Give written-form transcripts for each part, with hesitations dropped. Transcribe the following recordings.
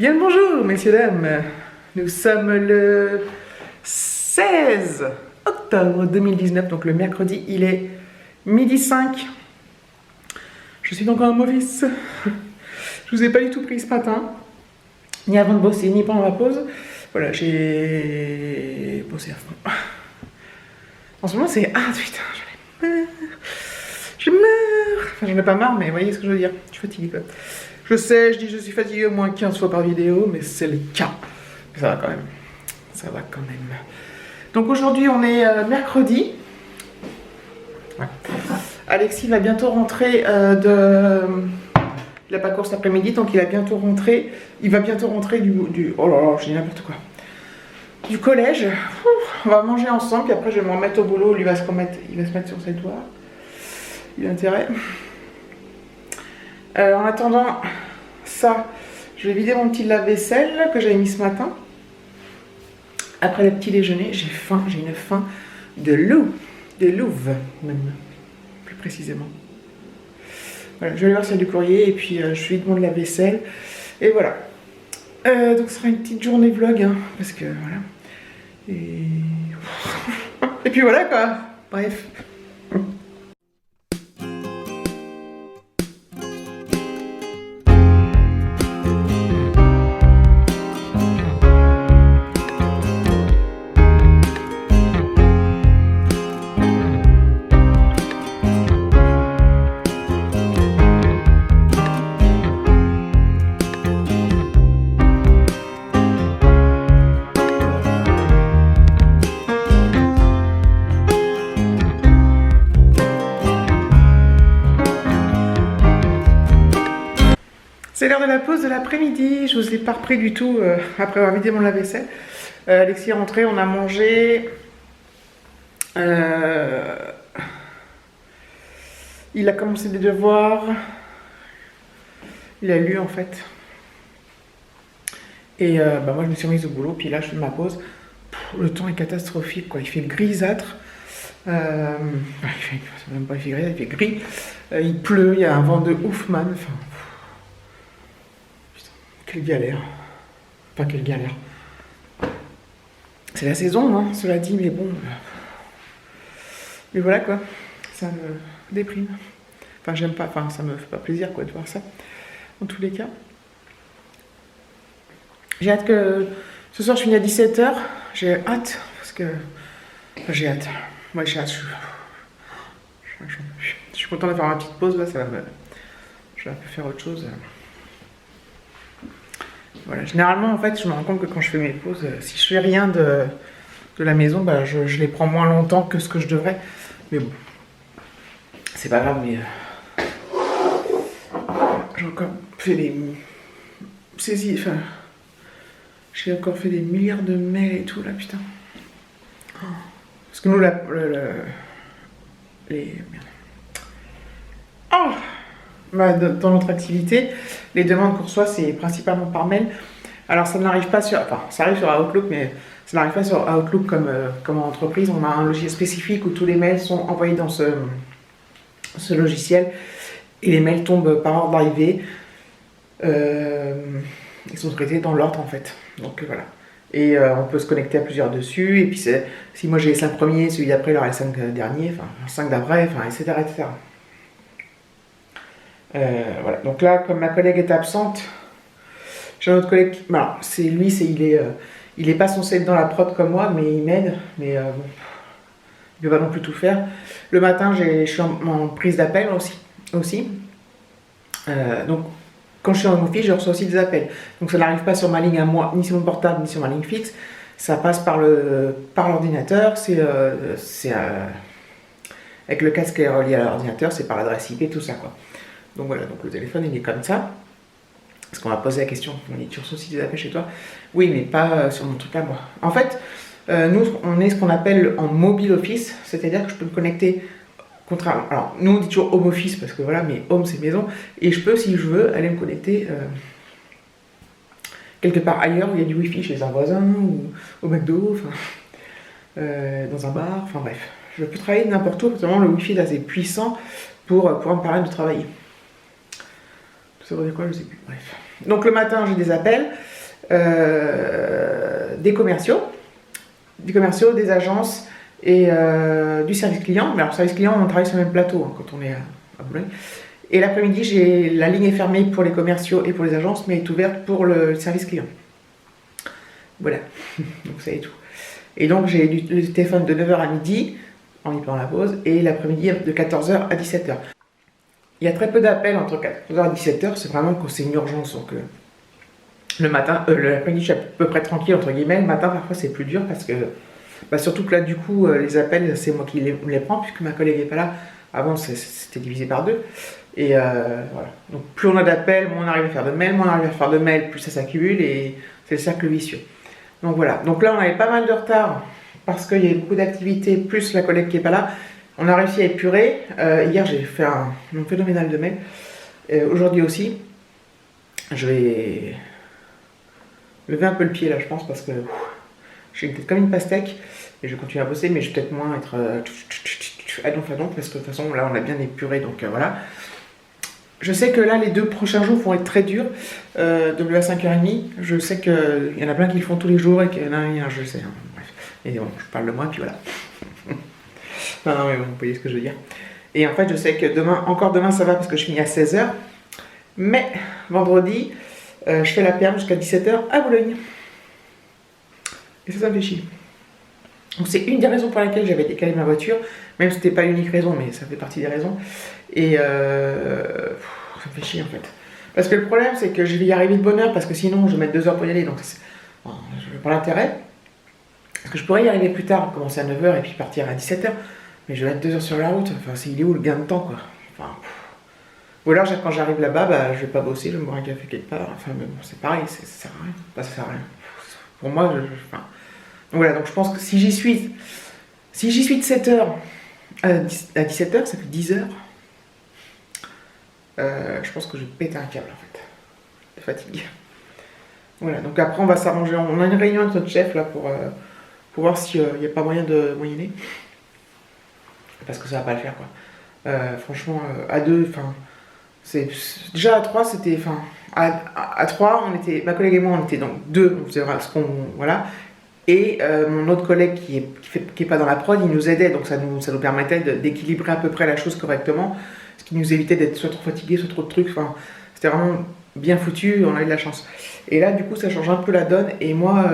Bien le bonjour, messieurs, dames. Nous sommes le 16 octobre 2019, donc le mercredi, il est midi 5. Je suis donc en home office. Je vous ai pas du tout pris ce matin, ni avant de bosser, ni pendant ma pause. Voilà, j'ai bossé à fond. En ce moment, c'est... Ah, putain, j'en ai marre. Je meurs. Enfin, j'en ai pas marre, mais vous voyez ce que je veux dire. Je suis fatiguée, quoi. Je sais, je dis je suis fatiguée au moins 15 fois par vidéo, mais c'est le cas. Ça va quand même. Ça va quand même. Donc aujourd'hui, on est mercredi. Ouais. Alexis va bientôt rentrer Il n'a pas course l'après-midi, donc il va bientôt rentrer. Il va bientôt rentrer du... Oh là là, je dis n'importe quoi. Du collège. On va manger ensemble, puis après je vais me remettre au boulot. Lui va se remettre, il va se mettre sur ses doigts. Il a intérêt. En attendant ça, je vais vider mon petit lave-vaisselle que j'avais mis ce matin. Après le petit déjeuner, j'ai faim, j'ai une faim de louve même, plus précisément. Voilà, je vais aller voir s'il y a du courrier et puis je vide mon lave-vaisselle. Et voilà. Donc ce sera une petite journée vlog, hein, parce que voilà. Et puis voilà quoi. Bref. C'est l'heure de la pause de l'après-midi, je vous ai pas repris du tout après avoir vidé mon lave-vaisselle. Alexis est rentré, on a mangé. Il a commencé des devoirs. Il a lu en fait. Et moi je me suis remise au boulot, puis là je fais ma pause. Le temps est catastrophique, quoi. Il fait grisâtre. Il fait même pas il fait gris, il fait gris. Il pleut, il y a un vent de ouf, man. Enfin, quelle galère. Enfin, quelle galère. C'est la saison, hein, cela dit, mais bon. Mais voilà, quoi. Ça me déprime. Enfin, j'aime pas, enfin, ça me fait pas plaisir, quoi, de voir ça. En tous les cas. J'ai hâte que... Ce soir, je finis à 17h. J'ai hâte, parce que... Enfin, j'ai hâte. Moi, j'ai hâte. Je suis contente de faire ma petite pause, là, ça va me... Je vais un peu faire autre chose. Voilà, généralement en fait je me rends compte que quand je fais mes pauses, si je fais rien de la maison, bah, je les prends moins longtemps que ce que je devrais. Mais bon, c'est pas grave, mais j'ai encore fait des saisies, enfin j'ai encore fait des milliards de mails et tout là, putain. Parce que nous merde. Oh, bah, dans notre activité, les demandes qu'on reçoit, c'est principalement par mail. Alors ça n'arrive pas sur... Enfin, ça arrive sur Outlook, mais ça n'arrive pas sur Outlook comme en entreprise. On a un logiciel spécifique où tous les mails sont envoyés dans ce logiciel. Et les mails tombent par ordre d'arrivée. Ils sont traités dans l'ordre, en fait. Donc voilà. Et on peut se connecter à plusieurs dessus. Et puis si moi j'ai les 5 premiers, celui d'après, il aura les 5 derniers. Enfin, 5 d'après, enfin, etc. etc. Voilà, donc là, comme ma collègue est absente, j'ai un autre collègue, voilà, c'est lui, il est pas censé être dans la prod comme moi, mais il m'aide, mais bon, il peut pas non plus tout faire. Le matin, je suis en prise d'appel aussi. Donc, quand je suis en office, je reçois aussi des appels. Donc ça n'arrive pas sur ma ligne à moi, ni sur mon portable, ni sur ma ligne fixe. Ça passe par l'ordinateur, avec le casque qui est relié à l'ordinateur, c'est par l'adresse IP, tout ça, quoi. Donc voilà, donc le téléphone il est comme ça. Parce qu'on m'a posé la question, on dit tu reçois aussi des appels chez toi? Oui, mais pas sur mon truc à moi. En fait, nous on est ce qu'on appelle en mobile office, c'est-à-dire que je peux me connecter contrairement. Alors nous on dit toujours home office parce que voilà, mais home c'est maison, et je peux si je veux aller me connecter quelque part ailleurs où il y a du wifi chez un voisin ou au McDo, enfin, dans un bar, enfin bref. Je peux travailler n'importe où, notamment le wifi est assez puissant pour me permettre de travailler. Ça veut dire quoi, je sais plus, bref. Donc le matin j'ai des appels, des commerciaux, des agences et du service client. Mais alors, service client, on travaille sur le même plateau hein, quand on est à Boulogne. Et l'après-midi, la ligne est fermée pour les commerciaux et pour les agences, mais est ouverte pour le service client. Voilà, donc ça y est tout. Et donc j'ai le téléphone de 9h à midi, en y pendant la pause, et l'après-midi de 14h à 17h. Il y a très peu d'appels entre 14h et 17h, c'est vraiment quand c'est une urgence. Donc le matin, l'après-midi, je suis à peu près tranquille, entre guillemets. Le matin, parfois, c'est plus dur parce que, surtout que là, du coup, les appels, c'est moi qui les prends, puisque ma collègue n'est pas là. Avant, c'était divisé par 2. Et voilà. Donc plus on a d'appels, moins on arrive à faire de mails, plus ça s'accumule et c'est le cercle vicieux. Donc voilà. Donc là, on avait pas mal de retard parce qu'il y a beaucoup d'activités, plus la collègue qui n'est pas là. On a réussi à épurer. Hier, j'ai fait un nombre phénoménal de mails. Aujourd'hui aussi. Je vais lever un peu le pied là, je pense, parce que j'ai une tête comme une pastèque et je continue à bosser, mais je vais peut-être moins être à donf, parce que de toute façon, là, on a bien épuré, donc voilà. Je sais que là, les 2 prochains jours vont être très durs, de me lever à 5h30. Je sais qu'il y en a plein qui le font tous les jours et qu'il y en a un, je sais. Hein, bref. Et bon, je parle de moi, puis voilà. non, mais bon, vous voyez ce que je veux dire. Et en fait, je sais que demain, ça va parce que je finis à 16h. Mais vendredi, je fais la perme jusqu'à 17h à Boulogne. Et ça me fait chier. Donc c'est une des raisons pour laquelle j'avais décalé ma voiture, même si c'était pas l'unique raison, mais ça fait partie des raisons. Et ça me fait chier en fait. Parce que le problème c'est que je vais y arriver de bonne heure, parce que sinon je vais mettre 2 heures pour y aller, donc bon, je n'ai pas l'intérêt. Parce que je pourrais y arriver plus tard, commencer à 9h et puis partir à 17h, mais je vais mettre 2 heures sur la route, enfin il est où le gain de temps quoi. Enfin, ou alors quand j'arrive là-bas, je vais pas bosser, je vais me boire un café quelque part, enfin mais bon c'est pareil, ça sert à rien. Enfin, ça sert à rien. Pour moi, enfin... Donc voilà, donc je pense que si j'y suis de 7h à 17h, ça fait 10h. Je pense que je vais péter un câble en fait. De fatigue. Voilà, donc après on va s'arranger. On a une réunion avec notre chef là pour voir s'il n'y a pas moyen de moyenner. Parce que ça va pas le faire quoi. Franchement, à 2, enfin. Déjà à 3, c'était. Enfin. À 3, on était. Ma collègue et moi, on était donc 2, on faisait ce qu'on. Voilà. Et mon autre collègue qui est pas dans la prod, il nous aidait, donc ça nous permettait d'équilibrer à peu près la chose correctement, ce qui nous évitait d'être soit trop fatigué, soit trop de trucs, enfin, c'était vraiment bien foutu, on a eu de la chance. Et là, du coup, ça change un peu la donne, et moi,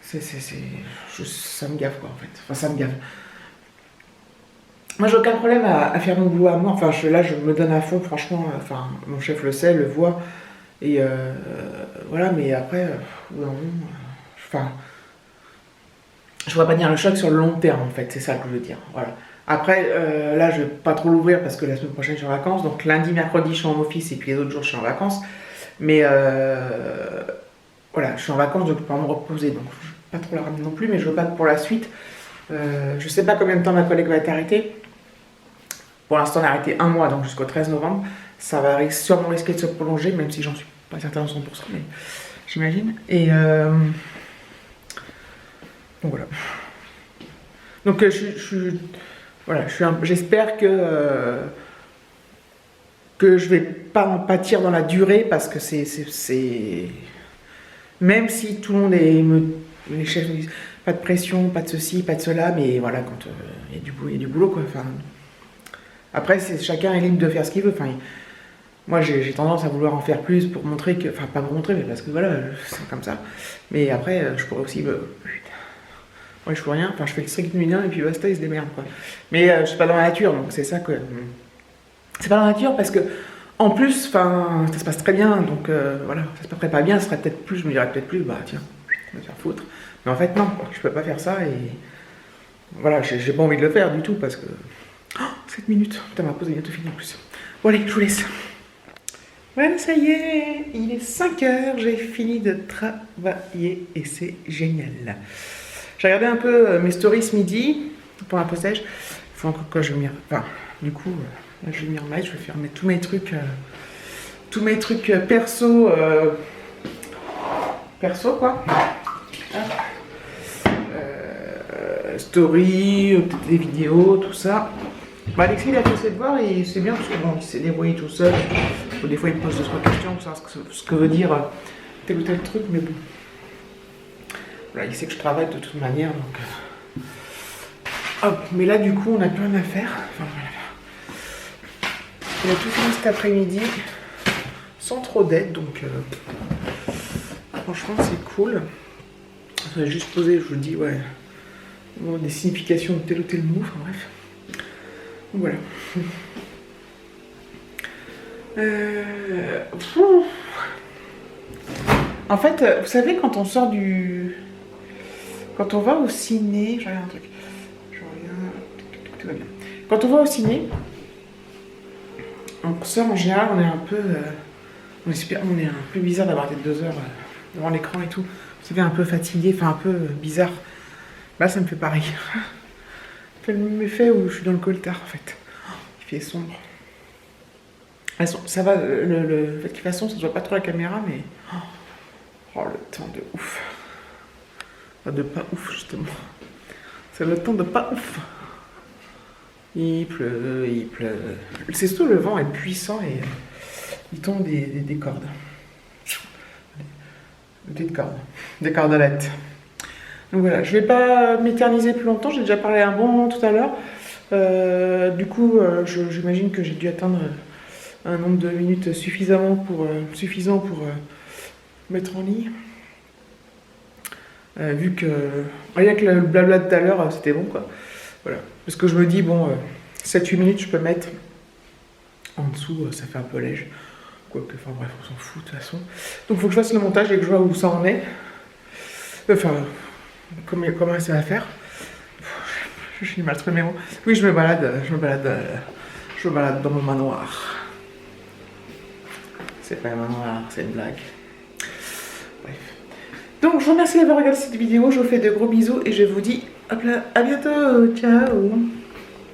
ça me gave, quoi, en fait, enfin, ça me gave. Moi, j'ai aucun problème à faire mon boulot à moi, enfin, là, je me donne à fond, franchement, enfin, mon chef le sait, le voit. Et voilà, mais après, enfin, je vois pas dire le choc sur le long terme en fait, c'est ça que je veux dire. Voilà. Après, là, je vais pas trop l'ouvrir parce que la semaine prochaine je suis en vacances, donc lundi, mercredi, je suis en office et puis les autres jours je suis en vacances. Mais voilà, je suis en vacances donc je peux pas me reposer, donc je vais pas trop la ramener non plus, mais je veux pas que pour la suite. Je sais pas combien de temps ma collègue va être arrêtée. Pour l'instant, on a arrêté 1 mois, donc jusqu'au 13 novembre. Ça va sûrement risquer de se prolonger, même si j'en suis pas certain à 100%, mais j'imagine. Et donc voilà. Donc voilà, j'espère que je vais pas en pâtir dans la durée, parce que c'est même si tout le monde les chefs me disent pas de pression, pas de ceci, pas de cela, mais voilà, quand il y a du boulot quoi. Enfin, après, chacun est libre de faire ce qu'il veut. Enfin, moi, j'ai tendance à vouloir en faire plus pour montrer que... Enfin, pas pour montrer, mais parce que voilà, c'est comme ça. Mais après, je pourrais aussi... Moi, je fais rien. Enfin, je fais le strict minimum et puis basta, ils se démerdent, quoi. Mais je suis pas dans la nature, donc c'est ça que... C'est pas dans la nature parce que... En plus, enfin, ça se passe très bien, donc voilà. Ça se passerait pas bien, ça serait peut-être plus... Je me dirais peut-être plus, bah tiens, on va se faire foutre. Mais en fait, non, je peux pas faire ça et... Voilà, j'ai pas envie de le faire du tout parce que... Oh, 7 minutes. Putain, ma pause est bientôt finie en plus. Bon, allez, je vous laisse. Voilà, ça y est, il est 5h, j'ai fini de travailler et c'est génial. J'ai regardé un peu mes stories ce midi pour un postage. Il faut encore que je m'y... Enfin, du coup, là, je vais m'y remettre, je vais faire tous mes trucs perso, quoi. Story, peut-être des vidéos, tout ça. Bah, Alexis, il a fait ses devoirs et c'est bien parce que bon, il s'est débrouillé tout seul. Des fois, il me pose 2-3 questions pour savoir ce que veut dire tel ou tel truc, mais bon. Voilà, il sait que je travaille de toute manière, donc... Hop, mais là, du coup, on n'a plus rien à faire. Enfin, voilà. Il a tout fini cet après-midi, sans trop d'aide, donc... franchement, c'est cool. On a juste posé, je vous dis, ouais... Bon, des significations de tel ou tel mot, enfin bref. Donc, voilà. En fait, vous savez, quand on sort du... Quand on va au ciné... Je regarde un truc. Tout va bien. Quand on va au ciné, on sort en général, on est un peu... on est un peu bizarre d'avoir été 2 heures devant l'écran et tout. Vous savez, un peu fatigué, enfin un peu bizarre. Là, ça me fait pareil. Ça fait le même effet où je suis dans le coltard, en fait. Il fait sombre. Ça va, le fait qu'il fasse sombre, ça ne voit pas trop la caméra, mais... Oh, le temps de ouf. Enfin, de pas ouf, justement. C'est le temps de pas ouf. Il pleut, il pleut. C'est surtout le vent est puissant et il tombe des cordes. Des cordelettes. Donc voilà, je vais pas m'éterniser plus longtemps, j'ai déjà parlé un bon moment tout à l'heure. Du coup, j'imagine que j'ai dû atteindre un nombre de minutes suffisant pour mettre en ligne. Vu que rien que le blabla de tout à l'heure, c'était bon quoi. Voilà. Parce que je me dis, bon, 7-8 minutes, je peux mettre en dessous, ça fait un peu léger. Quoique, enfin bref, on s'en fout de toute façon. Donc il faut que je fasse le montage et que je vois où ça en est. Enfin, comment ça va faire. Je suis mal trouvé mes mots. Oui, je me balade dans mon manoir. C'est pas un manoir, c'est une blague. Bref. Donc, je vous remercie d'avoir regardé cette vidéo. Je vous fais de gros bisous et je vous dis hop là, à bientôt. Ciao.